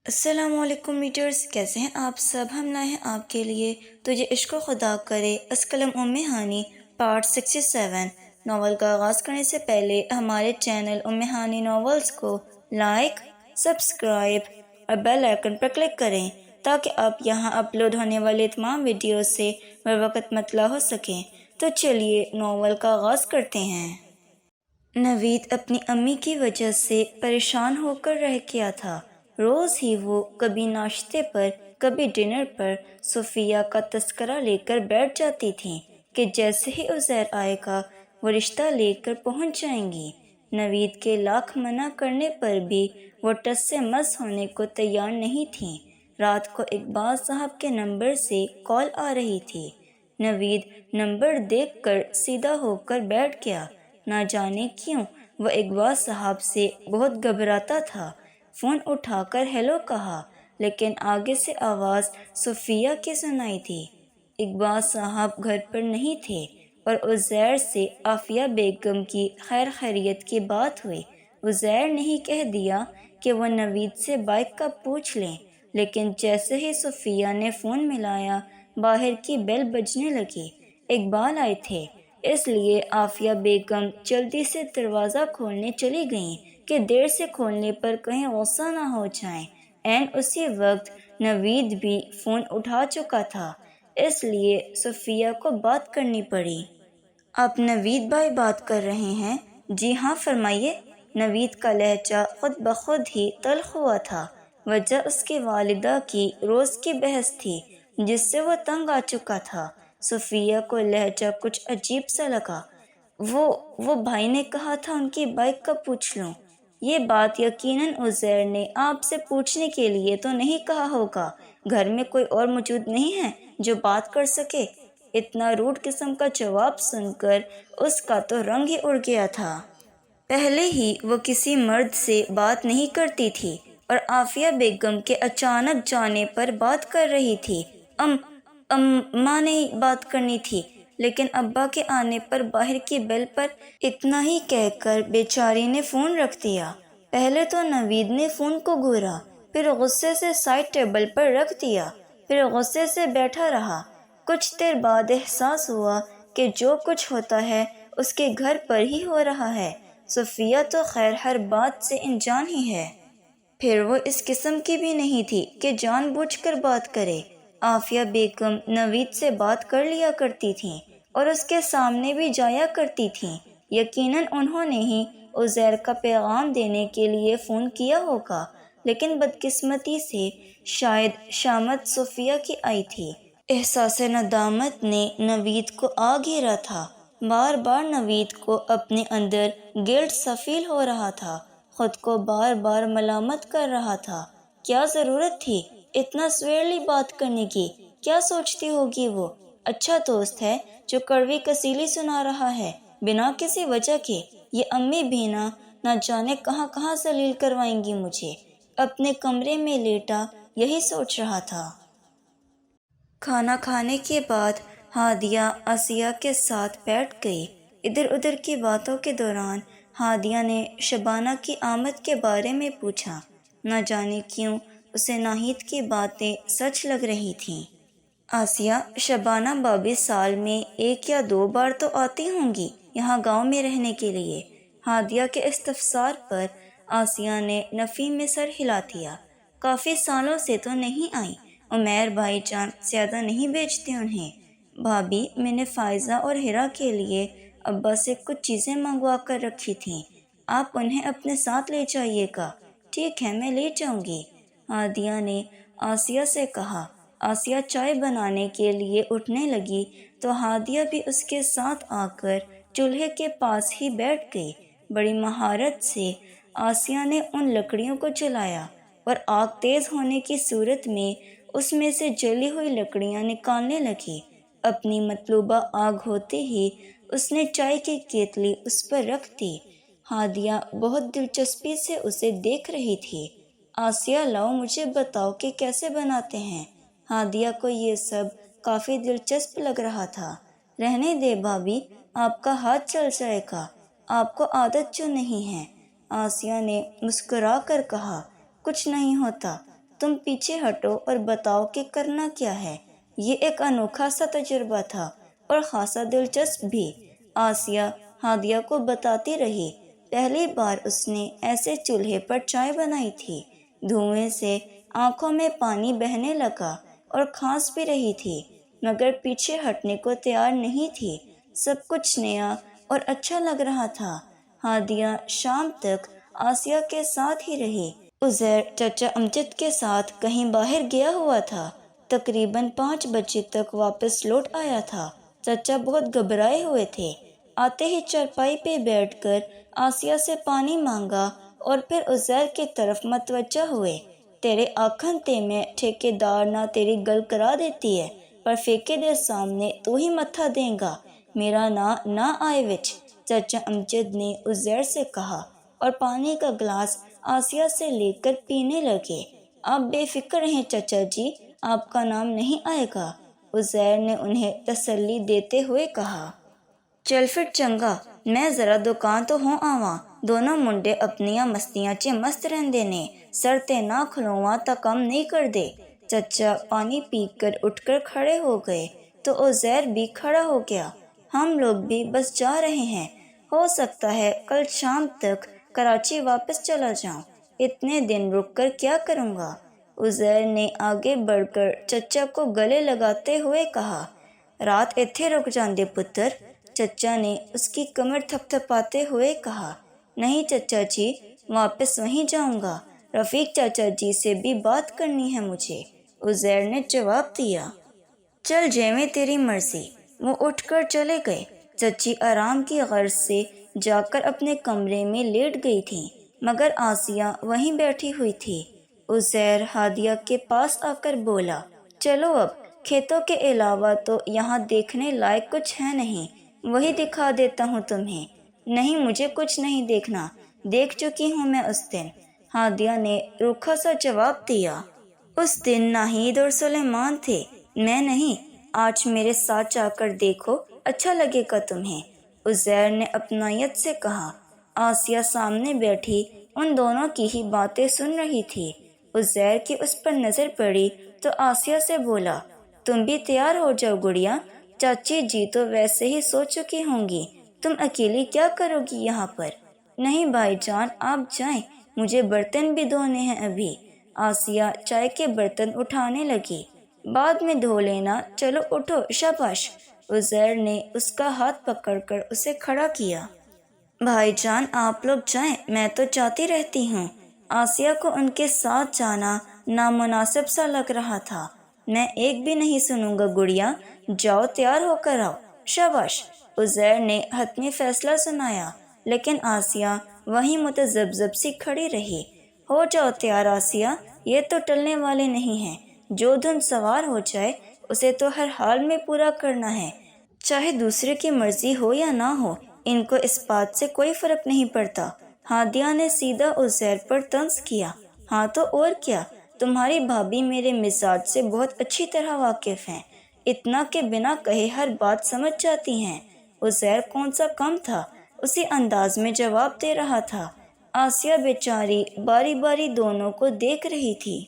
السلام علیکم میٹرز، کیسے ہیں آپ سب؟ ہم لائے ہیں آپ کے لیے تجھے عشق و خدا کرے از قلم ام ہانی پارٹ 67۔ ناول کا آغاز کرنے سے پہلے ہمارے چینل ام ہانی ناولز کو لائک، سبسکرائب اور بیل آئیکن پر کلک کریں تاکہ آپ یہاں اپلوڈ ہونے والے تمام ویڈیوز سے بروقت مطلع ہو سکیں۔ تو چلیے ناول کا آغاز کرتے ہیں۔ نوید اپنی امی کی وجہ سے پریشان ہو کر رہ گیا تھا۔ روز ہی وہ کبھی ناشتے پر کبھی ڈنر پر صفیہ کا تذکرہ لے کر بیٹھ جاتی تھیں کہ جیسے ہی عزیر آئے گا وہ رشتہ لے کر پہنچ جائیں گی۔ نوید کے لاکھ منع کرنے پر بھی وہ ٹس سے مس ہونے کو تیار نہیں تھیں۔ رات کو اقبال صاحب کے نمبر سے کال آ رہی تھی۔ نوید نمبر دیکھ کر سیدھا ہو کر بیٹھ گیا۔ نہ جانے کیوں وہ اقبال صاحب سے بہت گھبراتا تھا۔ فون اٹھا کر ہیلو کہا، لیکن آگے سے آواز صفیہ کی سنائی تھی۔ اقبال صاحب گھر پر نہیں تھے اور عزیر سے عافیہ بیگم کی خیر خیریت کی بات ہوئی۔ عزیر نے ہی کہہ دیا کہ وہ نوید سے بائک کا پوچھ لیں، لیکن جیسے ہی صفیہ نے فون ملایا باہر کی بیل بجنے لگی۔ اقبال آئے تھے، اس لیے عافیہ بیگم جلدی سے دروازہ کھولنے چلی گئیں کہ دیر سے کھولنے پر کہیں غصہ نہ ہو جائیں۔ عین اسی وقت نوید بھی فون اٹھا چکا تھا، اس لیے صفیہ کو بات کرنی پڑی۔ آپ نوید بھائی بات کر رہے ہیں؟ جی ہاں، فرمائیے۔ نوید کا لہجہ خود بخود ہی تلخ ہوا تھا۔ وجہ اس کی والدہ کی روز کی بحث تھی جس سے وہ تنگ آ چکا تھا۔ صفیہ کو لہجہ کچھ عجیب سا لگا۔ وہ بھائی نے کہا تھا ان کی بائک کا پوچھ لوں۔ یہ بات یقیناً عزیر نے آپ سے پوچھنے کے لیے تو نہیں کہا ہوگا۔ گھر میں کوئی اور موجود نہیں ہے جو بات کر سکے؟ اتنا روڈ قسم کا جواب سن کر اس کا تو رنگ ہی اڑ گیا تھا۔ پہلے ہی وہ کسی مرد سے بات نہیں کرتی تھی اور عافیہ بیگم کے اچانک جانے پر بات کر رہی تھی۔ ماں نے بات کرنی تھی، لیکن ابا کے آنے پر باہر کی بیل پر اتنا ہی کہہ کر بیچاری نے فون رکھ دیا۔ پہلے تو نوید نے فون کو گھورا، پھر غصے سے سائڈ ٹیبل پر رکھ دیا، پھر غصے سے بیٹھا رہا۔ کچھ دیر بعد احساس ہوا کہ جو کچھ ہوتا ہے اس کے گھر پر ہی ہو رہا ہے۔ صفیہ تو خیر ہر بات سے انجان ہی ہے، پھر وہ اس قسم کی بھی نہیں تھی کہ جان بوجھ کر بات کرے۔ عافیہ بیگم نوید سے بات کر لیا کرتی تھیں اور اس کے سامنے بھی جایا کرتی تھیں۔ یقیناً انہوں نے ہی عزیر کا پیغام دینے کے لیے فون کیا ہوگا، لیکن بدقسمتی سے شاید شامت صفیہ کی آئی تھی۔ احساس ندامت نے نوید کو آ گھیرا تھا۔ بار بار نوید کو اپنے اندر گلٹ سا فیل ہو رہا تھا، خود کو بار بار ملامت کر رہا تھا۔ کیا ضرورت تھی اتنا سویرلی بات کرنے کی؟ کیا سوچتی ہوگی وہ؟ اچھا دوست ہے جو کڑوی کسیلی سنا رہا ہے بنا کسی وجہ کے۔ یہ امی بھی نہ جانے کہاں کہاں ذلیل کروائیں گی مجھے۔ اپنے کمرے میں لیٹا یہی سوچ رہا تھا۔ کھانا کھانے کے بعد ہادیہ آسیہ کے ساتھ بیٹھ گئی۔ ادھر ادھر کی باتوں کے دوران ہادیہ نے شبانہ کی آمد کے بارے میں پوچھا۔ نہ جانے کیوں اسے ناہید کی باتیں سچ لگ رہی تھیں۔ آسیہ، شبانہ بابی سال میں 1 یا 2 بار تو آتی ہوں گی یہاں گاؤں میں رہنے کے لیے۔ ہادیہ کے استفسار پر آسیہ نے نفی میں سر ہلا دیا۔ کافی سالوں سے تو نہیں آئی۔ عمیر بھائی جان زیادہ نہیں بھیجتے انہیں۔ بھابی، میں نے فائزہ اور ہیرا کے لیے ابا سے کچھ چیزیں منگوا کر رکھی تھیں، آپ انہیں اپنے ساتھ لے جائیے گا۔ ٹھیک ہے، میں لے جاؤں گی، ہادیہ نے آسیہ سے کہا۔ آسیہ چائے بنانے کے لیے اٹھنے لگی تو ہادیہ بھی اس کے ساتھ آ کر چولہے کے پاس ہی بیٹھ گئی۔ بڑی مہارت سے آسیہ نے ان لکڑیوں کو جلایا اور آگ تیز ہونے کی صورت میں اس میں سے جلی ہوئی لکڑیاں نکالنے لگی۔ اپنی مطلوبہ آگ ہوتے ہی اس نے چائے کی کیتلی اس پر رکھ دی۔ ہادیہ بہت دلچسپی سے اسے دیکھ رہی تھی۔ آسیہ، لاؤ مجھے بتاؤ کہ کیسے بناتے ہیں۔ ہادیہ کو یہ سب کافی دلچسپ لگ رہا تھا۔ رہنے دے بھابی، آپ کا ہاتھ چل جائے گا، آپ کو عادت جو نہیں ہے، آسیہ نے مسکرا کر کہا۔ کچھ نہیں ہوتا، تم پیچھے ہٹو اور بتاؤ کہ کرنا کیا ہے۔ یہ ایک انوکھا سا تجربہ تھا اور خاصا دلچسپ بھی۔ آسیہ ہادیہ کو بتاتی رہی، پہلی بار اس نے ایسے چولہے پر چائے بنائی تھی۔ دھوئیں سے آنکھوں میں پانی بہنے لگا اور کھانس بھی رہی تھی، مگر پیچھے ہٹنے کو تیار نہیں تھی۔ سب کچھ نیا اور اچھا لگ رہا تھا۔ ہادیہ شام تک آسیہ کے ساتھ ہی رہی۔ عزیر چچا امجد کے ساتھ کہیں باہر گیا ہوا تھا۔ تقریباً 5 بجے تک واپس لوٹ آیا تھا۔ چچا بہت گھبرائے ہوئے تھے۔ آتے ہی چارپائی پہ بیٹھ کر آسیہ سے پانی مانگا اور پھر عزیر کی طرف متوجہ ہوئے۔ تیرے آکھنتے میں ٹھیکیدار نہ تیری گل کرا دیتی ہے، پر پھینکے دے سامنے تو ہی متھا دیں گا، میرا نہ آئے وچ، چچا امجد نے عزیر سے کہا، اور پانی کا گلاس آسیہ سے لے کر پینے لگے۔ آپ بے فکر رہیں چچا جی، آپ کا نام نہیں آئے گا، عزیر نے انہیں تسلی دیتے ہوئے کہا۔ چل پھر چنگا، میں ذرا دکان تو ہوں آواں۔ دونوں منڈے اپنیاں مستیاں چ مست رہندے نے، سر تے نہ کھلواں تا کم نہیں کردے۔ چچا پانی پی کر اٹھ کر کھڑے ہو گئے تو عزیر بھی کھڑا ہو گیا۔ ہم لوگ بھی بس جا رہے ہیں، ہو سکتا ہے کل شام تک کراچی واپس چلا جاؤں، اتنے دن رک کر کیا کروں گا؟ عزیر نے آگے بڑھ کر چچا کو گلے لگاتے ہوئے کہا۔ رات ایتھے رک جاندے پتر، چچا نے اس کی کمر تھپ تھپاتے ہوئے کہا۔ نہیں چچا جی، واپس وہیں جاؤں گا، رفیق چچا جی سے بھی بات کرنی ہے مجھے، عزیر نے جواب دیا۔ چل جیویں تیری مرضی۔ وہ اٹھ کر چلے گئے۔ چچی آرام کی غرض سے جا کر اپنے کمرے میں لیٹ گئی تھی، مگر آسیہ وہیں بیٹھی ہوئی تھی۔ عزیر ہادیہ کے پاس آ کر بولا، چلو اب، کھیتوں کے علاوہ تو یہاں دیکھنے لائق کچھ ہے نہیں، وہی دکھا دیتا ہوں تمہیں۔ نہیں، مجھے کچھ نہیں دیکھنا، دیکھ چکی ہوں میں اس دن، ہادیہ نے روکھا سا جواب دیا۔ اس دن ناہید اور سلیمان تھے، میں نہیں۔ آج میرے ساتھ جا کر دیکھو، اچھا لگے گا تمہیں، عزیر نے اپنائیت سے کہا۔ آسیہ سامنے بیٹھی ان دونوں کی ہی باتیں سن رہی تھی۔ عزیر کی اس پر نظر پڑی تو آسیہ سے بولا، تم بھی تیار ہو جاؤ گڑیا، چاچی جی تو ویسے ہی سو چکی ہوں گی، تم اکیلی کیا کرو گی یہاں پر؟ نہیں بھائی جان، آپ جائیں، مجھے برتن بھی دھونے ہیں ابھی۔ آسیہ چائے کے برتن اٹھانے لگی۔ بعد میں دھو لینا، چلو اٹھو، شاباش۔ عزیر نے اس کا ہاتھ پکڑ کر اسے کھڑا کیا۔ بھائی جان آپ لوگ جائیں، میں تو جاتی رہتی ہوں۔ آسیہ کو ان کے ساتھ جانا نامناسب سا لگ رہا تھا۔ میں ایک بھی نہیں سنوں گا گڑیا، جاؤ تیار ہو کر آؤ، شاباش، عزیر نے حتمی فیصلہ سنایا، لیکن آسیہ وہیں متذبذب سی کھڑی رہی۔ ہو جاؤ تیار آسیہ، یہ تو ٹلنے والے نہیں ہیں، جو دھن سوار ہو جائے اسے تو ہر حال میں پورا کرنا ہے، چاہے دوسرے کی مرضی ہو یا نہ ہو، ان کو اس بات سے کوئی فرق نہیں پڑتا۔ ہادیہ نے سیدھا عزیر پر طنز کیا۔ ہاں تو اور کیا، تمہاری بھابھی میرے مزاج سے بہت اچھی طرح واقف ہیں، اتنا کہ بنا کہے ہر بات سمجھ جاتی ہیں۔ عزیر کون سا کم تھا، اسی انداز میں جواب دے رہا تھا۔ آسیہ بیچاری باری باری دونوں کو دیکھ رہی تھی۔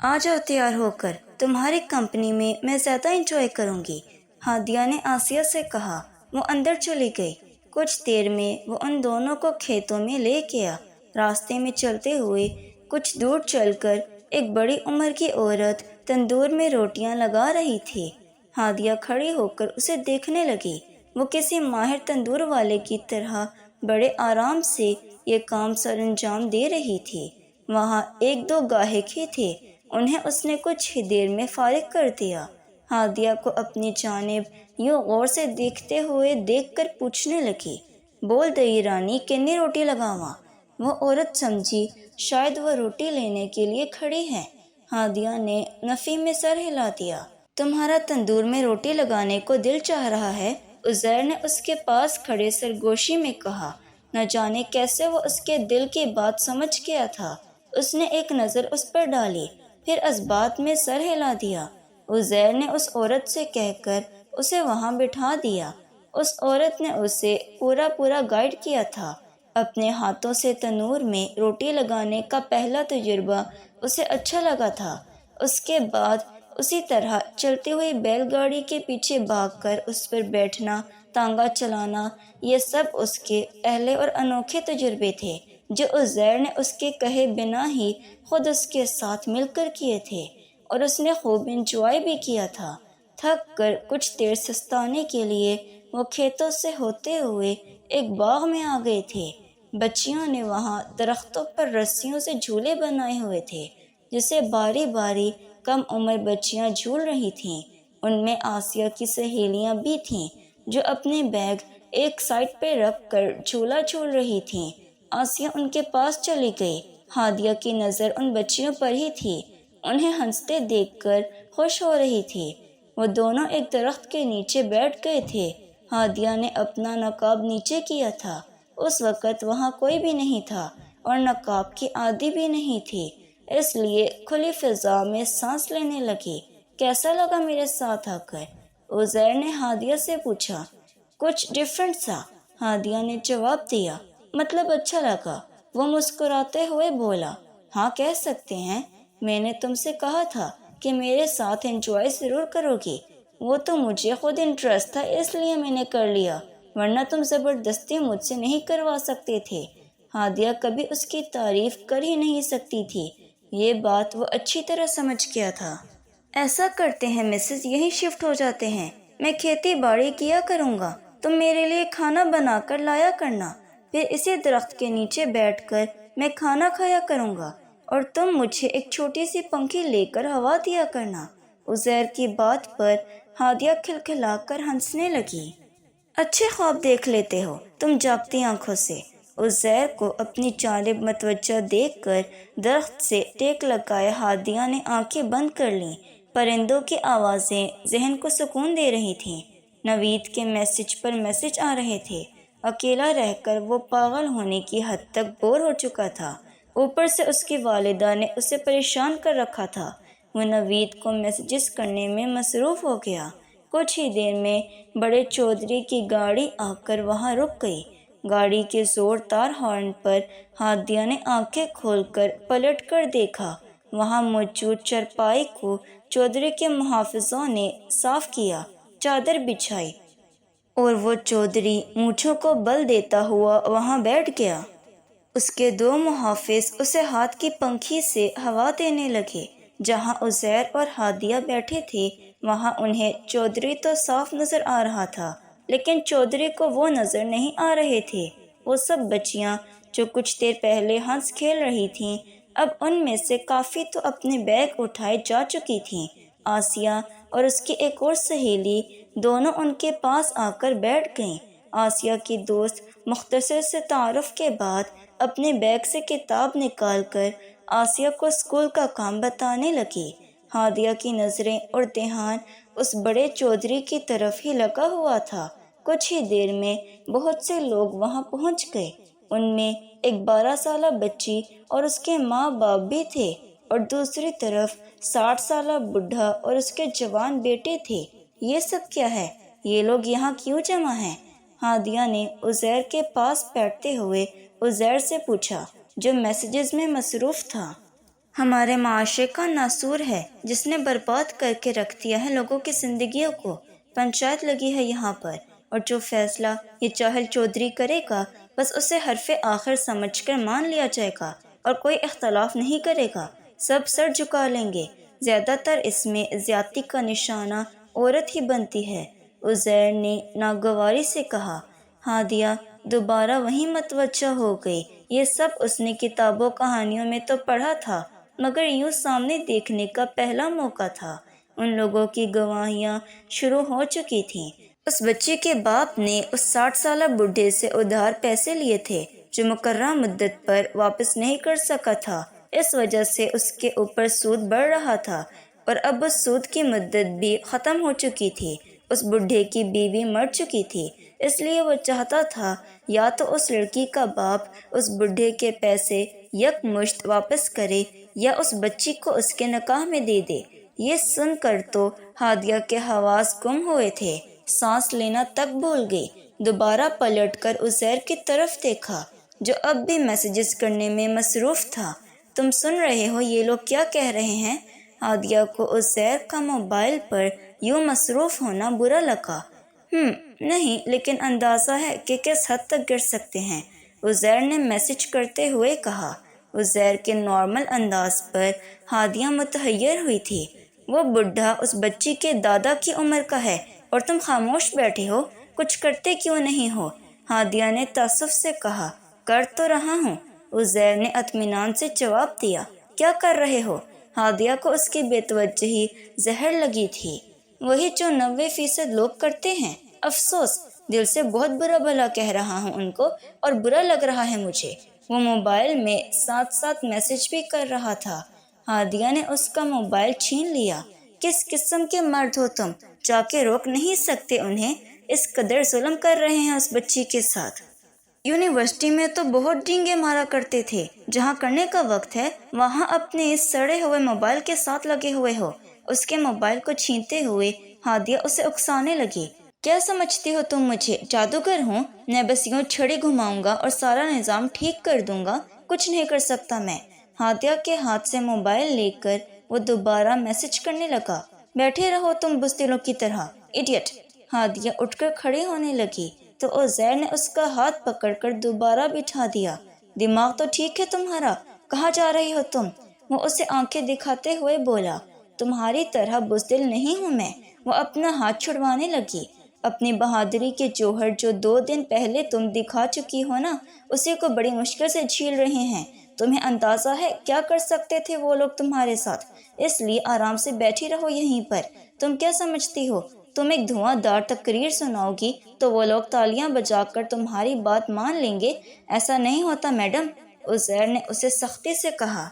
آ جاؤ تیار ہو کر، تمہاری کمپنی میں میں زیادہ انجوائے کروں گی، ہادیہ نے آسیہ سے کہا۔ وہ اندر چلی گئی۔ کچھ دیر میں وہ ان دونوں کو کھیتوں میں لے گیا۔ راستے میں چلتے ہوئے کچھ دور چل کر ایک بڑی عمر کی عورت تندور میں روٹیاں لگا رہی تھی۔ ہادیہ کھڑی ہو کر اسے دیکھنے لگی۔ وہ کسی ماہر تندور والے کی طرح بڑے آرام سے یہ کام سر انجام دے رہی تھی۔ وہاں 1-2 گاہک ہی تھے، انہیں اس نے کچھ ہی دیر میں فارغ کر دیا۔ ہادیہ کو اپنی جانب یوں غور سے دیکھتے ہوئے دیکھ کر پوچھنے لگی، بول دئی رانی، کنی روٹی لگاواں؟ وہ عورت سمجھی شاید وہ روٹی لینے کے لیے کھڑی ہے۔ ہادیہ نے نفی میں سر ہلا دیا۔ تمہارا تندور میں روٹی لگانے کو دل چاہ رہا ہے؟ عزیر نے اس کے پاس کھڑے سرگوشی میں کہا۔ نہ جانے کیسے وہ اس کے دل کی بات سمجھ گیا تھا۔ اس نے ایک نظر اس پر ڈالی، پھر اس بات میں سر ہلا دیا۔ عزیر نے اس عورت سے کہہ کر اسے وہاں بٹھا دیا۔ اس عورت نے اسے پورا گائیڈ کیا تھا۔ اپنے ہاتھوں سے تنور میں روٹی لگانے کا پہلا تجربہ اسے اچھا لگا تھا۔ اس کے بعد اسی طرح چلتی ہوئی بیل گاڑی کے پیچھے بھاگ کر اس پر بیٹھنا، تانگا چلانا، یہ سب اس کے پہلے اور انوکھے تجربے تھے جو عزیر نے اس کے کہے بنا ہی خود اس کے ساتھ مل کر کیے تھے، اور اس نے خوب انجوائے بھی کیا تھا۔ تھک کر کچھ دیر سستانے کے لیے وہ کھیتوں سے ہوتے ہوئے ایک باغ میں آ گئے تھے۔ بچیوں نے وہاں درختوں پر رسیوں سے جھولے بنائے ہوئے تھے جسے باری باری کم عمر بچیاں جھول رہی تھیں۔ ان میں آسیہ کی سہیلیاں بھی تھیں جو اپنے بیگ ایک سائڈ پہ رکھ کر جھولا جھول رہی تھیں۔ آسیہ ان کے پاس چلی گئی۔ ہادیہ کی نظر ان بچیوں پر ہی تھی، انہیں ہنستے دیکھ کر خوش ہو رہی تھی۔ وہ دونوں ایک درخت کے نیچے بیٹھ گئے تھے۔ ہادیہ نے اپنا نقاب نیچے کیا تھا۔ اس وقت وہاں کوئی بھی نہیں تھا اور نقاب کی عادی بھی نہیں تھی، اس لیے کھلی فضا میں سانس لینے لگی۔ کیسا لگا میرے ساتھ آ کر؟ عزیر نے ہادیہ سے پوچھا۔ کچھ ڈیفرنٹ سا، ہادیہ نے جواب دیا۔ مطلب اچھا لگا، وہ مسکراتے ہوئے بولا۔ ہاں کہہ سکتے ہیں، میں نے تم سے کہا تھا کہ میرے ساتھ انجوائے ضرور کرو گی۔ وہ تو مجھے خود انٹرسٹ تھا اس لیے میں نے کر لیا، ورنہ تم زبردستی مجھ سے نہیں کروا سکتے تھے۔ ہادیہ کبھی اس کی تعریف کر ہی نہیں سکتی تھی، یہ بات وہ اچھی طرح سمجھ گیا تھا۔ ایسا کرتے ہیں مسز، یہیں شفٹ ہو جاتے ہیں، میں کھیتی باڑی کیا کروں گا، تم میرے لیے کھانا بنا کر لایا کرنا، پھر اسی درخت کے نیچے بیٹھ کر میں کھانا کھایا کروں گا اور تم مجھے ایک چھوٹی سی پنکھی لے کر ہوا دیا کرنا۔ عزیر کی بات پر ہادیہ کھلکھلا کر ہنسنے لگی۔ اچھے خواب دیکھ لیتے ہو تم جاگتی آنکھوں سے۔ عزیر کو اپنی جانب متوجہ دیکھ کر درخت سے ٹیک لگائے ہادیہ نے آنکھیں بند کر لیں۔ پرندوں کی آوازیں ذہن کو سکون دے رہی تھیں۔ نوید کے میسج پر میسج آ رہے تھے۔ اکیلا رہ کر وہ پاگل ہونے کی حد تک بور ہو چکا تھا، اوپر سے اس کی والدہ نے اسے پریشان کر رکھا تھا۔ وہ نوید کو میسیجز کرنے میں مصروف ہو گیا۔ کچھ ہی دیر میں بڑے چودھری کی گاڑی آ کر وہاں رک گئی۔ گاڑی کے زوردار ہارن پر ہادیہ نے آنکھیں کھول کر پلٹ کر دیکھا۔ وہاں موجود چرپائی کو چودھری کے محافظوں نے صاف کیا، چادر بچھائی، اور وہ چودھری مونچھوں کو بل دیتا ہوا وہاں بیٹھ گیا۔ اس کے دو محافظ اسے ہاتھ کی پنکھی سے ہوا دینے لگے۔ جہاں عزیر اور ہادیہ بیٹھے تھے وہاں انہیں چودھری تو صاف نظر آ رہا تھا، لیکن چودھری کو وہ نظر نہیں آ رہے تھے۔ وہ سب بچیاں جو کچھ دیر پہلے ہنس کھیل رہی تھیں، اب ان میں سے کافی تو اپنے بیگ اٹھائے جا چکی تھیں۔ آسیہ اور اس کی ایک اور سہیلی دونوں ان کے پاس آ کر بیٹھ گئیں۔ آسیہ کی دوست مختصر سے تعارف کے بعد اپنے بیگ سے کتاب نکال کر آسیہ کو اسکول کا کام بتانے لگی۔ ہادیہ کی نظریں اور دھیان اس بڑے چودھری کی طرف ہی لگا ہوا تھا۔ کچھ ہی دیر میں بہت سے لوگ وہاں پہنچ گئے۔ ان میں ایک 12 سالہ بچی اور اس کے ماں باپ بھی تھے، اور دوسری طرف 60 سالہ بڈھا اور اس کے جوان بیٹے تھے۔ یہ سب کیا ہے؟ یہ لوگ یہاں کیوں جمع ہیں؟ ہادیہ نے عزیر کے پاس بیٹھتے ہوئے عزیر سے پوچھا، جو میسیجز میں مصروف تھا۔ ہمارے معاشرے کا ناسور ہے جس نے برباد کر کے رکھ دیا ہے لوگوں کی زندگیوں کو۔ پنچایت لگی ہے یہاں پر، اور جو فیصلہ یہ چاہل چودھری کرے گا بس اسے حرف آخر سمجھ کر مان لیا جائے گا اور کوئی اختلاف نہیں کرے گا۔ سب سر جھکا لیں گے۔ زیادہ تر اس میں زیادتی کا نشانہ عورت ہی بنتی ہے، عزیر نے ناگواری سے کہا۔ ہادیہ دوبارہ وہیں متوجہ ہو گئی۔ یہ سب اس نے کتابوں کہانیوں میں تو پڑھا تھا، مگر یوں سامنے دیکھنے کا پہلا موقع تھا۔ ان لوگوں کی گواہیاں شروع ہو چکی تھیں۔ اس بچے کے باپ نے اس 60 سالہ بڈھے سے ادھار پیسے لیے تھے جو مقررہ مدت پر واپس نہیں کر سکا تھا، اس وجہ سے اس کے اوپر سود بڑھ رہا تھا، اور اب اس سود کی مدت بھی ختم ہو چکی تھی۔ اس بڈھے کی بیوی مر چکی تھی، اس لیے وہ چاہتا تھا یا تو اس لڑکی کا باپ اس بڈھے کے پیسے یکمشت واپس کرے یا اس بچی کو اس کے نکاح میں دے دے۔ یہ سن کر تو ہادیہ کے حواس گم ہوئے تھے، سانس لینا تک بھول گئی۔ دوبارہ پلٹ کر عزیر کی طرف دیکھا جو اب بھی میسیجز کرنے میں مصروف تھا، تم سن رہے ہو یہ لوگ کیا کہہ رہے ہیں؟ ہادیہ کو عزیر کا موبائل پر یوں مصروف ہونا برا لگا۔ نہیں، لیکن اندازہ ہے کہ کس حد تک گر سکتے ہیں، عزیر نے میسج کرتے ہوئے کہا۔ عزیر کے نارمل انداز پر ہادیہ متحیر ہوئی تھی۔ وہ بڈھا اس بچی کے دادا کی عمر کا ہے اور تم خاموش بیٹھے ہو، کچھ کرتے کیوں نہیں ہو؟ ہادیہ نے تعصب سے کہا۔ کر تو رہا ہوں، عزیر نے اطمینان سے جواب دیا۔ کیا کر رہے ہو؟ ہادیہ کو اس کی بے توجہی زہر لگی تھی، وہی جو 90% لوگ کرتے ہیں۔ افسوس، دل سے بہت برا بھلا کہہ رہا ہوں ان کو، اور برا لگ رہا ہے مجھے۔ وہ موبائل میں ساتھ ساتھ میسج بھی کر رہا تھا۔ ہادیہ نے اس کا موبائل چھین لیا۔ کس قسم کے مرد ہو تم؟ جا کے روک نہیں سکتے انہیں؟ اس قدر ظلم کر رہے ہیں اس بچی کے ساتھ۔ یونیورسٹی میں تو بہت ڈینگے مارا کرتے تھے، جہاں کرنے کا وقت ہے وہاں اپنے اس سڑے ہوئے موبائل کے ساتھ لگے ہوئے ہو۔ اس کے موبائل کو چھینتے ہوئے ہادیہ اسے اکسانے لگی۔ کیا سمجھتی ہو تم مجھے؟ جادوگر ہوں؟ میں بس یوں چھڑی گھماؤں گا اور سارا نظام ٹھیک کر دوں گا؟ کچھ نہیں کر سکتا میں۔ ہادیہ کے ہاتھ سے موبائل لے کر وہ دوبارہ میسج کرنے لگا۔ بیٹھے رہو تم بزدلوں کی طرح، ایڈیٹ۔ ہادیہ اٹھ کر کھڑی ہونے لگی تو عزیر نے اس کا ہاتھ پکڑ کر دوبارہ بٹھا دیا۔ دماغ تو ٹھیک ہے تمہارا؟ کہاں جا رہی ہو تم؟ وہ اسے آنکھیں دکھاتے ہوئے بولا۔ تمہاری طرح بزدل نہیں ہوں میں۔ وہ اپنا ہاتھ چھڑوانے لگی۔ اپنی بہادری کے جوہر جو 2 دن پہلے تم دکھا چکی ہو نا، اسی کو بڑی مشکل سے جھیل رہے ہیں۔ تمہیں اندازہ ہے کیا کر سکتے تھے وہ لوگ تمہارے ساتھ؟ اس لیے آرام سے بیٹھی رہو یہیں پر۔ تم کیا سمجھتی ہو تم ایک دھواں دار تقریر سناؤ گی تو وہ لوگ تالیاں بجا کر تمہاری بات مان لیں گے؟ ایسا نہیں ہوتا میڈم، عزیر نے اسے سختی سے کہا۔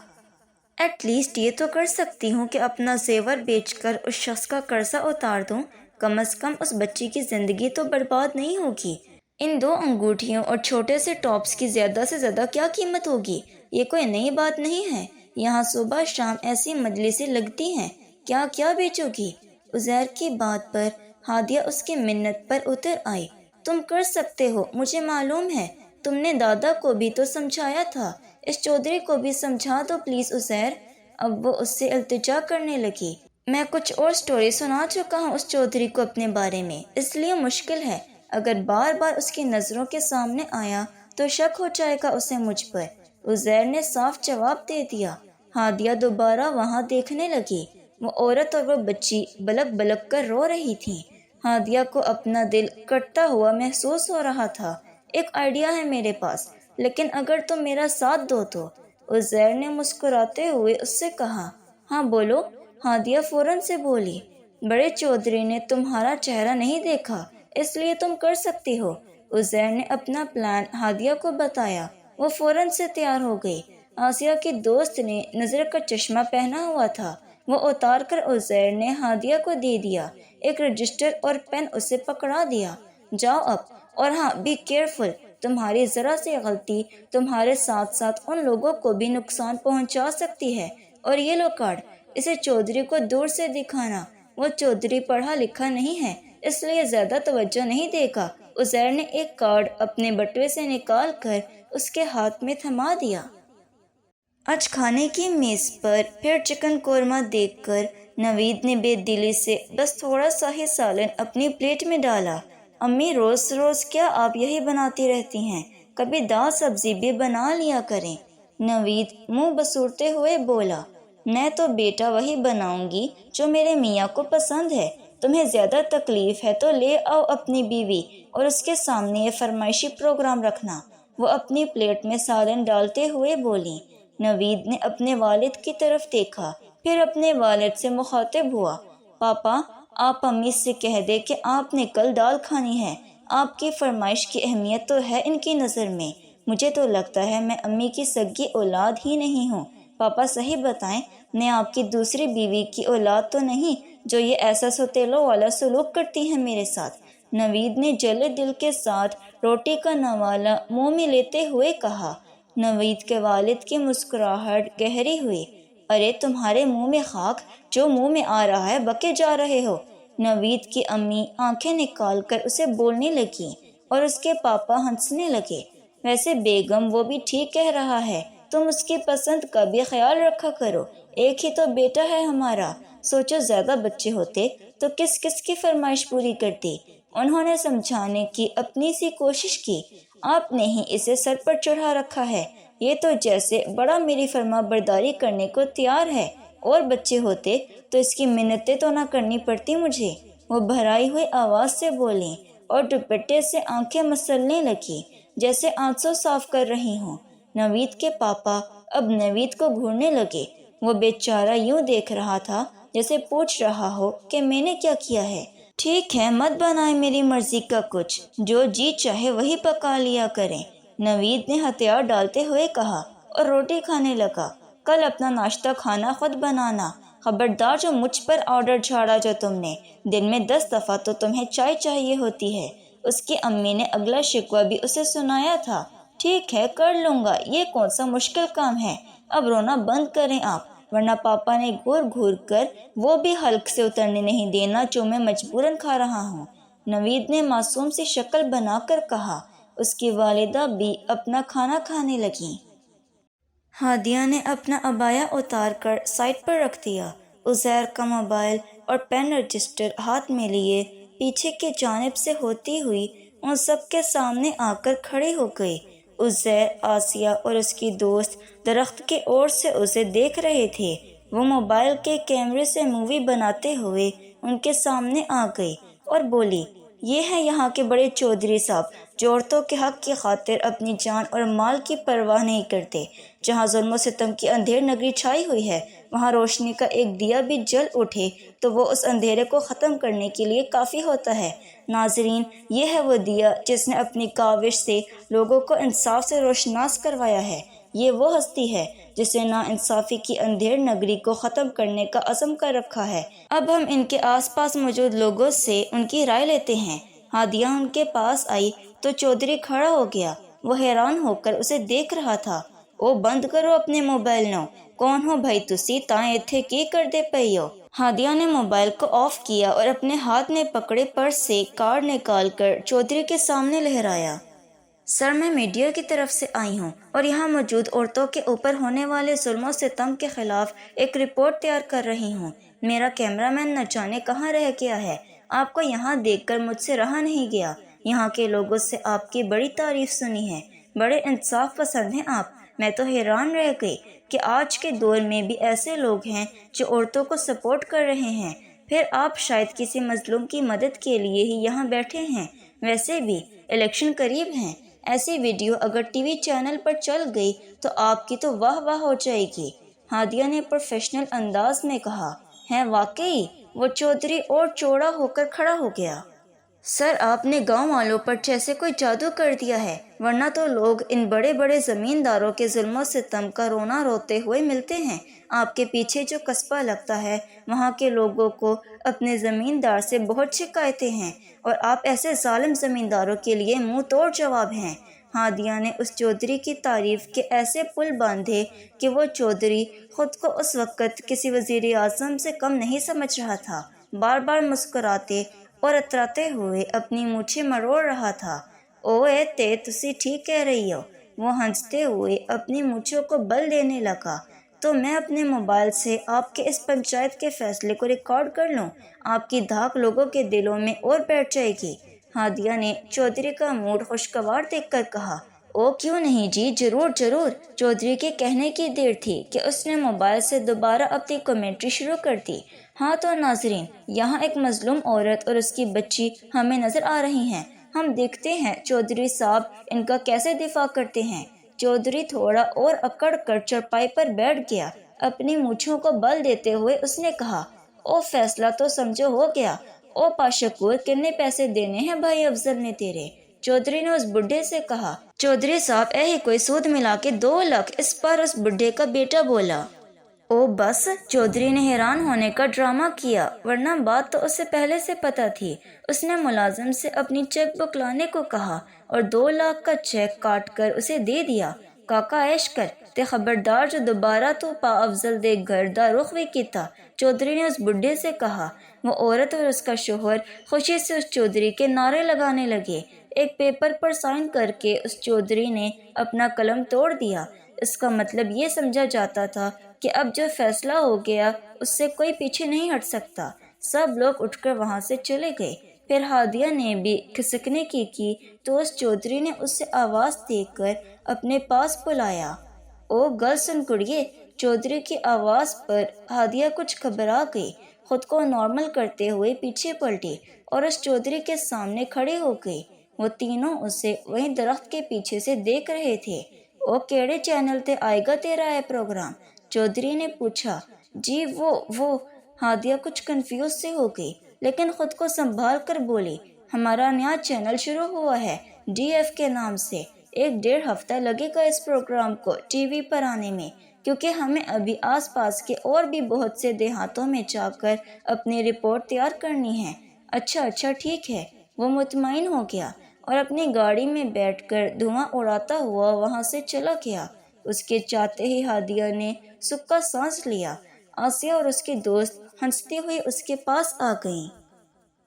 ایٹ لیسٹ یہ تو کر سکتی ہوں کہ اپنا زیور بیچ کر اس شخص کا قرضہ اتار دوں، کم از کم اس بچی کی زندگی تو برباد نہیں ہوگی۔ ان 2 انگوٹھیوں اور چھوٹے سے ٹاپس کی زیادہ سے زیادہ کیا قیمت ہوگی؟ یہ کوئی نئی بات نہیں ہے، یہاں صبح شام ایسی مجلسیں لگتی ہیں، کیا کیا بیچو گی؟ عزیر کی بات پر ہادیہ اس کی منت پر اتر آئی۔ تم کر سکتے ہو، مجھے معلوم ہے۔ تم نے دادا کو بھی تو سمجھایا تھا، اس چودھری کو بھی سمجھا دو پلیز عزیر۔ اب وہ اس سے التجا کرنے لگی۔ میں کچھ اور سٹوری سنا چکا ہوں اس چودھری کو اپنے بارے میں، اس لیے مشکل ہے، اگر بار بار اس کی نظروں کے سامنے آیا تو شک ہو جائے گا اسے مجھ پر، عزیر نے صاف جواب دے دیا۔ ہادیہ دوبارہ وہاں دیکھنے لگی۔ وہ عورت اور وہ بچی بلک بلک کر رو رہی تھی۔ ہادیہ کو اپنا دل کٹتا ہوا محسوس ہو رہا تھا۔ ایک آئیڈیا ہے میرے پاس، لیکن اگر تم میرا ساتھ دو تو، عزیر نے مسکراتے ہوئے اس سے کہا۔ ہاں بولو، ہادیہ فوراً سے بولی۔ بڑے چودھری نے تمہارا چہرہ نہیں دیکھا، اس لیے تم کر سکتی ہو۔ عزیر نے اپنا پلان ہادیہ کو بتایا۔ وہ فوراً سے تیار ہو گئی۔ آسیہ کی دوست نے نظر کا چشمہ پہنا ہوا تھا، وہ اتار کر عزیر نے ہادیہ کو دے دیا۔ ایک رجسٹر اور پین اسے پکڑا دیا۔ جاؤ اب، اور ہاں بی کیئرفل، تمہاری ذرا سی غلطی تمہارے ساتھ ساتھ ان لوگوں کو بھی نقصان پہنچا سکتی ہے۔ اور یہ لو کارڈ، اسے چودھری کو دور سے دکھانا، وہ چودھری پڑھا لکھا نہیں ہے اس لیے زیادہ توجہ نہیں دے گا۔ عزیر نے ایک کارڈ اپنے بٹوے سے نکال کر اس کے ہاتھ میں تھما دیا۔ آج کھانے کی میز پر پھر چکن قورمہ دیکھ کر نوید نے بے دلی سے بس تھوڑا سا ہی سالن اپنی پلیٹ میں ڈالا۔ امی روز روز کیا آپ یہی بناتی رہتی ہیں؟ کبھی دال سبزی بھی بنا لیا کریں۔ نوید منہ بسورتے ہوئے بولا۔ میں تو بیٹا وہی بناؤں گی جو میرے میاں کو پسند ہے، تمہیں زیادہ تکلیف ہے تو لے آؤ اپنی بیوی اور اس کے سامنے یہ فرمائشی پروگرام رکھنا، وہ اپنی پلیٹ میں سالن ڈالتے ہوئے بولی۔ نوید نے اپنے والد کی طرف دیکھا، پھر اپنے والد سے مخاطب ہوا۔ پاپا، آپ امی سے کہہ دے کہ آپ نے کل دال کھانی ہے، آپ کی فرمائش کی اہمیت تو ہے ان کی نظر میں۔ مجھے تو لگتا ہے میں امی کی سگی اولاد ہی نہیں ہوں۔ پاپا صحیح بتائیں، میں آپ کی دوسری بیوی کی اولاد تو نہیں جو یہ ایسا سوتیلوں والا سلوک کرتی ہے میرے ساتھ؟ نوید نے جلے دل کے ساتھ روٹی کا نوالا منہ میں لیتے ہوئے کہا۔ نوید کے والد کی مسکراہٹ گہری ہوئی۔ ارے تمہارے منہ میں خاک، جو منہ میں آ رہا ہے بکے جا رہے ہو۔ نوید کی امی آنکھیں نکال کر اسے بولنے لگی اور اس کے پاپا ہنسنے لگے۔ ویسے بیگم وہ بھی ٹھیک کہہ رہا ہے، تم اس کی پسند کا بھی خیال رکھا کرو، ایک ہی تو بیٹا ہے ہمارا۔ سوچو زیادہ بچے ہوتے تو کس کس کی فرمائش پوری کرتی۔ انہوں نے سمجھانے کی اپنی سی کوشش کی، آپ نے ہی اسے سر پر چڑھا رکھا ہے، یہ تو جیسے بڑا میری فرما برداری کرنے کو تیار ہے، اور بچے ہوتے تو اس کی منتیں تو نہ کرنی پڑتی مجھے۔ وہ بھرائی ہوئی آواز سے بولیں اور دوپٹے سے آنکھیں مسلنے لگی جیسے آنسو صاف کر رہی ہوں۔ نوید کے پاپا اب نوید کو گھورنے لگے۔ وہ بیچارہ یوں دیکھ رہا تھا جیسے پوچھ رہا ہو کہ میں نے کیا کیا ہے۔ ٹھیک ہے، مت بنائے میری مرضی کا کچھ، جو جی چاہے وہی پکا لیا کریں، نوید نے ہتھیار ڈالتے ہوئے کہا اور روٹی کھانے لگا۔ کل اپنا ناشتہ کھانا خود بنانا، خبردار جو مجھ پر آرڈر جھاڑا جو تم نے، دن میں 10 دفعہ تو تمہیں چائے چاہیے ہوتی ہے۔ اس کی امی نے اگلا شکوہ بھی اسے سنایا تھا۔ ٹھیک ہے، کر لوں گا، یہ کون سا مشکل کام ہے، اب رونا بند کریں آپ، ورنہ پاپا نے گھور گھور کر وہ بھی حلق سے اترنے نہیں دینا جو میں مجبوراً کھا رہا ہوں۔ نوید نے معصوم سی شکل بنا کر کہا۔ اس کی والدہ بھی اپنا کھانا کھانے لگیں۔ ہادیہ نے اپنا عبایا اتار کر سائڈ پر رکھ دیا۔ عزیر کا موبائل اور پین رجسٹر ہاتھ میں لیے پیچھے کی جانب سے ہوتی ہوئی ان سب کے سامنے آ کر کھڑی ہو گئی۔ عزیر، آسیہ اور اس کی دوست درخت کی اور سے اسے دیکھ رہے تھے۔ وہ موبائل کے کیمرے سے مووی بناتے ہوئے ان کے سامنے آ گئی اور بولی، یہ ہیں یہاں کے بڑے چودھری صاحب جو عورتوں کے حق کی خاطر اپنی جان اور مال کی پرواہ نہیں کرتے۔ جہاں ظلم و ستم کی اندھیر نگری چھائی ہوئی ہے، وہاں روشنی کا ایک دیا بھی جل اٹھے تو وہ اس اندھیرے کو ختم کرنے کے لیے کافی ہوتا ہے۔ ناظرین، یہ ہے وہ دیا جس نے اپنی کاوش سے لوگوں کو انصاف سے روشناس کروایا ہے۔ یہ وہ ہستی ہے جس نے نا انصافی کی اندھیر نگری کو ختم کرنے کا عزم کر رکھا ہے۔ اب ہم ان کے آس پاس موجود لوگوں سے ان کی رائے لیتے ہیں۔ ہادیہ ان کے پاس آئی تو چودھری کھڑا ہو گیا۔ وہ حیران ہو کر اسے دیکھ رہا تھا۔ او بند کرو اپنے موبائل نو، کون ہو بھائی تسی تاں ایتھے کی کردے پئی ہو؟ ہادیہ نے موبائل کو آف کیا اور اپنے ہاتھ میں پکڑے پرس سے کارڈ نکال کر چودھری کے سامنے لہرایا۔ سر، میں میڈیا کی طرف سے آئی ہوں اور یہاں موجود عورتوں کے اوپر ہونے والے ظلم و ستم کے خلاف ایک رپورٹ تیار کر رہی ہوں۔ میرا کیمرہ مین نہ جانے کہاں رہ گیا ہے، آپ کو یہاں دیکھ کر مجھ سے رہا نہیں گیا۔ یہاں کے لوگوں سے آپ کی بڑی تعریف سنی ہے، بڑے انصاف پسند ہیں آپ۔ میں تو حیران رہ گئی کہ آج کے دور میں بھی ایسے لوگ ہیں جو عورتوں کو سپورٹ کر رہے ہیں، پھر آپ شاید کسی مظلوم کی مدد کے لیے ہی یہاں بیٹھے ہیں۔ ویسے بھی الیکشن قریب ہیں، ایسی ویڈیو اگر ٹی وی چینل پر چل گئی تو آپ کی تو واہ واہ ہو جائے گی۔ ہادیہ نے پروفیشنل انداز میں کہا۔ ہے واقعی؟ وہ چودھری اور چوڑا ہو کر کھڑا ہو گیا۔ سر، آپ نے گاؤں والوں پر جیسے کوئی جادو کر دیا ہے، ورنہ تو لوگ ان بڑے بڑے زمینداروں کے ظلم و ستم کا رونا روتے ہوئے ملتے ہیں۔ آپ کے پیچھے جو قصبہ لگتا ہے وہاں کے لوگوں کو اپنے زمیندار سے بہت شکایتیں ہیں، اور آپ ایسے ظالم زمینداروں کے لیے منہ توڑ جواب ہیں۔ ہادیہ نے اس چودھری کی تعریف کے ایسے پل باندھے کہ وہ چودھری خود کو اس وقت کسی وزیر اعظم سے کم نہیں سمجھ رہا تھا۔ بار بار مسکراتے اور اتراتے ہوئے اپنی مونچھیں مروڑ رہا تھا۔ اوے تے تسی ٹھیک کہہ رہی ہو۔ وہ ہنستے ہوئے اپنی مونچھوں کو بل دینے لگا۔ تو میں اپنے موبائل سے آپ کے اس پنچایت کے فیصلے کو ریکارڈ کر لوں، آپ کی دھاک لوگوں کے دلوں میں اور بیٹھ جائے گی۔ ہادیہ نے چودھری کا موڈ خوشگوار دیکھ کر کہا۔ او کیوں نہیں جی، ضرور ضرور۔ چودھری کے کہنے کی دیر تھی کہ اس نے موبائل سے دوبارہ اپنی کمنٹری شروع کر دی۔ ہاں تو ناظرین، یہاں ایک مظلوم عورت اور اس کی بچی ہمیں نظر آ رہی ہیں۔ ہم دیکھتے ہیں چودھری صاحب ان کا کیسے دفاع کرتے ہیں۔ چودھری تھوڑا اور اکڑ کر چرپائی پر بیٹھ گیا۔ اپنی مونچھوں کو بل دیتے ہوئے اس نے کہا، او فیصلہ تو سمجھو ہو گیا۔ او پاشکور، کتنے پیسے دینے ہیں بھائی افضل نے تیرے؟ چودھری نے اس بڈھے سے کہا۔ چودھری صاحب، اے ہی کوئی سود ملا کے 2 لاکھ، اس پر اس بڈھے کا بیٹا بولا۔ او بس، چودھری نے حیران ہونے کا ڈرامہ کیا، ورنہ بات تو اسے پہلے سے پتہ تھی۔ اس نے ملازم سے اپنی چیک بک لانے کو کہا اور 2 لاکھ کا چیک کاٹ کر اسے دے دیا۔ کاکا عیش کر، تے خبردار جو دوبارہ تو پا افضل دے گھر دا رخ بھی کیتا، چودھری نے اس بڈھے سے کہا۔ وہ عورت اور اس کا شوہر خوشی سے اس چودھری کے نعرے لگانے لگے۔ ایک پیپر پر سائن کر کے اس چودھری نے اپنا قلم توڑ دیا۔ اس کا مطلب یہ سمجھا جاتا تھا کہ اب جو فیصلہ ہو گیا اس سے کوئی پیچھے نہیں ہٹ سکتا۔ سب لوگ اٹھ کر وہاں سے چلے گئے۔ پھر ہادیہ نے بھی کھسکنے کی تو اس چودھری نے اس سے آواز دے کر اپنے پاس بلایا۔ او گل سن کڑیے۔ چودھری کی آواز پر ہادیہ کچھ گھبرا گئی، خود کو نارمل کرتے ہوئے پیچھے پلٹی اور اس چودھری کے سامنے کھڑی ہو گئی۔ وہ تینوں اسے وہیں درخت کے پیچھے سے دیکھ رہے تھے۔ او کیڑے چینل تے آئے گا تیرا ہے پروگرام؟ چودھری نے پوچھا۔ جی وہ ہادیہ کچھ کنفیوز سے ہو گئی، لیکن خود کو سنبھال کر بولی، ہمارا نیا چینل شروع ہوا ہے DF کے نام سے۔ 1-1.5 ہفتہ لگے گا اس پروگرام کو ٹی وی پر آنے میں، کیونکہ ہمیں ابھی آس پاس کے اور بھی بہت سے دیہاتوں میں جا کر اپنی رپورٹ تیار کرنی ہے۔ اچھا ٹھیک ہے۔ وہ مطمئن ہو گیا اور اپنی گاڑی میں بیٹھ کر دھواں اڑاتا ہوا وہاں سے چلا گیا۔ اس کے جاتے ہی ہادیہ نے سکا سانس لیا۔ آسیہ اور اس کی دوست ہنستی ہوئی اس کے پاس آ گئیں۔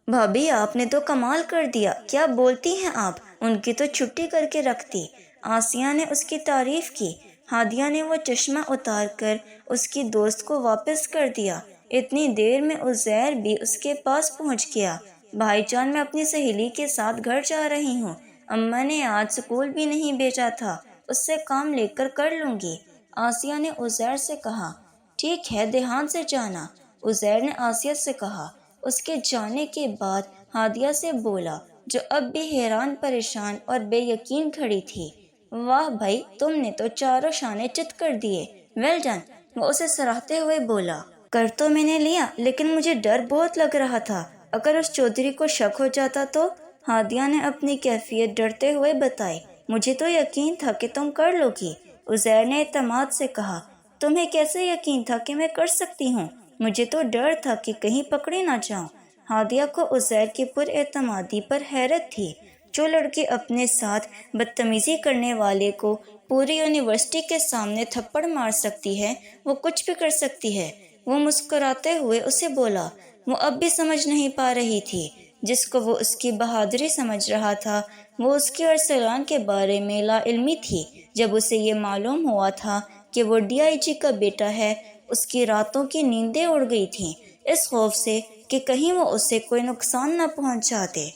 بھابھی آپ نے تو کمال کر دیا، کیا بولتی ہیں آپ، ان کی تو چھٹی کر کے رکھتی۔ آسیہ نے اس کی تعریف کی۔ ہادیہ نے وہ چشمہ اتار کر اس کی دوست کو واپس کر دیا۔ اتنی دیر میں عزیر بھی اس کے پاس پہنچ گیا۔ بھائی جان، میں اپنی سہیلی کے ساتھ گھر جا رہی ہوں، اماں نے آج سکول بھی نہیں بھیجا تھا، اس سے کام لے کر لوں گی۔ آسیہ نے عزیر سے کہا۔ ٹھیک ہے، دھیان سے جانا، عزیر نے آسیہ سے کہا۔ اس کے جانے کے بعد ہادیہ سے بولا، جو اب بھی حیران پریشان اور بے یقین کھڑی تھی۔ واہ بھائی، تم نے تو چاروں شانے چت کر دیے، ویل ڈن، وہ اسے سراہتے ہوئے بولا۔ کر تو میں نے لیا، لیکن مجھے ڈر بہت لگ رہا تھا، اگر اس چودھری کو شک ہو جاتا تو۔ ہادیہ نے اپنی کیفیت ڈرتے ہوئے بتائی۔ مجھے تو یقین تھا کہ تم کر لو گی، عزیر نے اعتماد سے کہا۔ تمہیں کیسے یقین تھا کہ میں کر سکتی ہوں؟ مجھے تو ڈر تھا کہ کہیں پکڑی نہ جاؤں۔ ہادیہ کو عزیر کی پر اعتمادی پر حیرت تھی۔ جو لڑکی اپنے ساتھ بدتمیزی کرنے والے کو پوری یونیورسٹی کے سامنے تھپڑ مار سکتی ہے، وہ کچھ بھی کر سکتی ہے۔ وہ مسکراتے ہوئے اسے بولا۔ وہ اب بھی سمجھ نہیں پا رہی تھی۔ جس کو وہ اس کی بہادری سمجھ رہا تھا، وہ اس کی ارسلان کے بارے میں لا علمی تھی۔ جب اسے یہ معلوم ہوا تھا کہ وہ DIG کا بیٹا ہے، اس کی راتوں کی نیندیں اڑ گئی تھیں، اس خوف سے کہ کہیں وہ اسے کوئی نقصان نہ پہنچا دے۔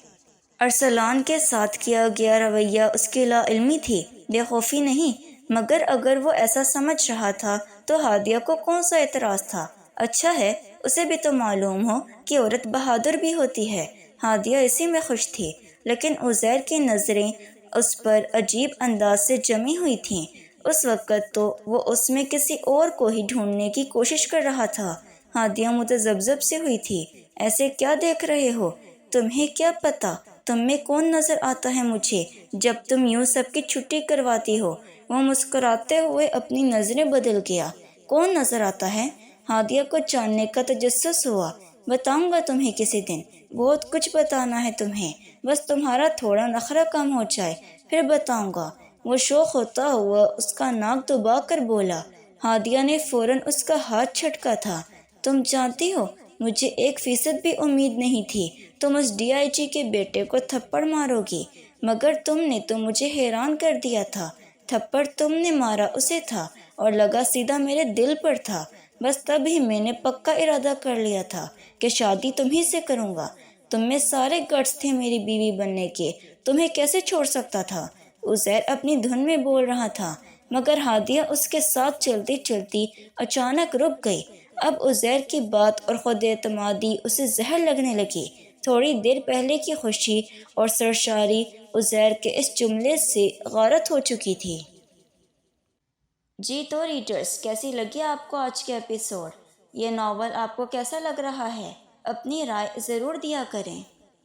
ارسلان کے ساتھ کیا گیا رویہ اس کی لا علمی تھی، بے خوفی نہیں۔ مگر اگر وہ ایسا سمجھ رہا تھا تو ہادیہ کو کون سا اعتراض تھا؟ اچھا ہے، اسے بھی تو معلوم ہو کہ عورت بہادر بھی ہوتی ہے۔ ہادیہ اسی میں خوش تھی، لیکن عزیر کی نظریں اس پر عجیب انداز سے جمی ہوئی تھیں۔ اس وقت تو وہ اس میں کسی اور کو ہی ڈھونڈنے کی کوشش کر رہا تھا۔ ہادیہ متذبذب سے ہوئی تھی۔ ایسے کیا دیکھ رہے ہو؟ تمہیں کیا پتا تم میں کون نظر آتا ہے مجھے، جب تم یوں سب کی چھٹی کرواتی ہو؟ وہ مسکراتے ہوئے اپنی نظریں بدل گیا۔ کون نظر آتا ہے؟ ہادیہ کو جاننے کا تجسس ہوا۔ بتاؤں گا تمہیں کسی دن، بہت کچھ بتانا ہے تمہیں، بس تمہارا تھوڑا نخرہ کم ہو جائے، پھر بتاؤں گا۔ وہ شوق ہوتا ہوا اس کا ناک دبا کر بولا۔ ہادیہ نے فوراً اس کا ہاتھ چھٹکا تھا۔ تم جانتی ہو، مجھے 1% بھی امید نہیں تھی تم اس DIG کے بیٹے کو تھپڑ مارو گی، مگر تم نے تو مجھے حیران کر دیا تھا۔ تھپڑ تم نے مارا اسے تھا اور لگا سیدھا میرے دل پر تھا۔ بس تب ہی میں نے پکا ارادہ کر لیا تھا کہ شادی تمہیں سے کروں گا۔ تم میں سارے گٹس تھے میری بیوی بننے کے، تمہیں کیسے چھوڑ سکتا تھا؟ عزیر اپنی دھن میں بول رہا تھا، مگر ہادیہ اس کے ساتھ چلتی چلتی اچانک رک گئی۔ اب عزیر کی بات اور خود اعتمادی اسے زہر لگنے لگی۔ تھوڑی دیر پہلے کی خوشی اور سرشاری عزیر کے اس جملے سے غارت ہو چکی تھی۔ جی تو ریڈرز، کیسی لگی آپ کو آج کے ایپیسوڈ؟ یہ ناول آپ کو کیسا لگ رہا ہے؟ اپنی رائے ضرور دیا کریں۔